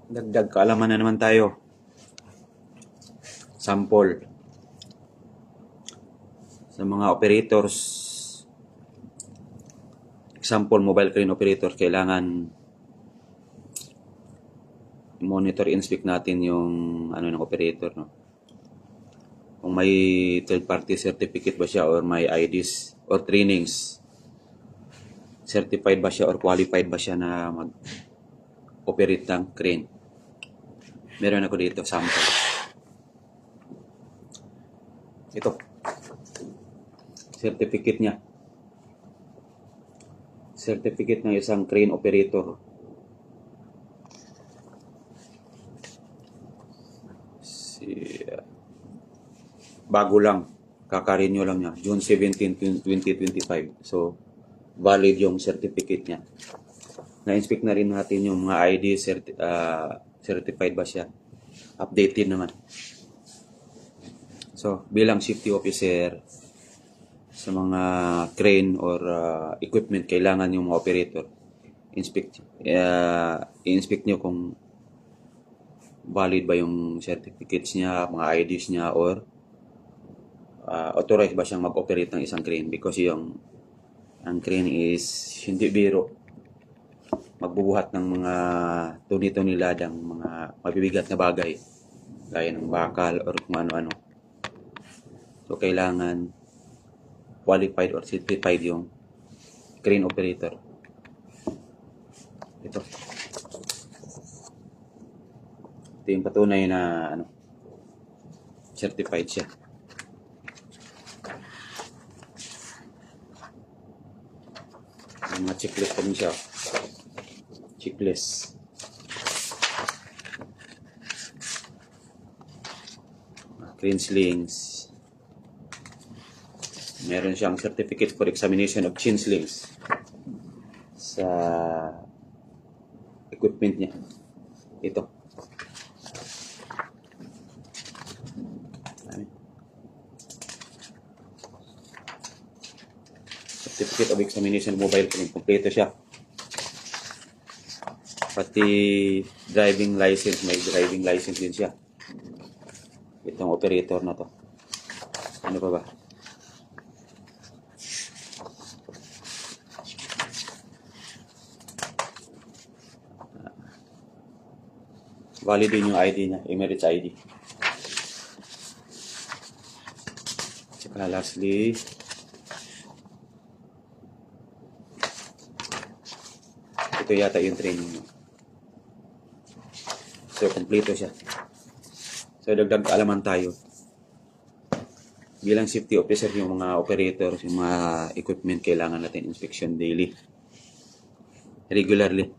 Dagdag kaalaman na naman tayo. Sample. Sa mga operators, example, mobile crane operator, kailangan monitor, inspect natin yung ng operator, no? Kung may third party certificate ba siya, or may IDs or trainings, certified ba siya or qualified ba siya na mag-operate ng crane. Meron ako dito sample. Ito, certificate niya. Certificate ng isang crane operator. Bago lang, kaka-renew lang niya, June 17, 2025. So, valid yung certificate niya. Na-inspect na rin natin yung mga ID, certified ba siya. Updated naman. So, bilang safety officer, sa mga crane or equipment, kailangan yung mga operator i-inspect nyo kung valid ba yung certificates niya, mga IDs niya, or authorized ba siyang mag-operate ng isang crane, because ang crane is hindi biro. Magbubuhat ng mga tuni-tuni ladang, mga mabibigat na bagay gaya ng bakal or kung ano-ano. So kailangan qualified or certified yung crane operator. Ito yung patunay na certified siya. Mga checklist pa rin siya. Checklist. Crane slings. Meron siyang certificate for examination of chin slings sa equipment niya. Ito. Certificate of examination mobile crane. Kompleto siya. Pati driving license, may driving license din siya. Itong operator na to. Ano pa ba? Valid din yung ID niya, Emirates ID. Tsaka lastly, ito yata yung training mo. So, kompleto siya. So, dagdag alaman tayo. Bilang safety officer, yung mga operators, yung mga equipment, kailangan natin inspection daily. Regularly.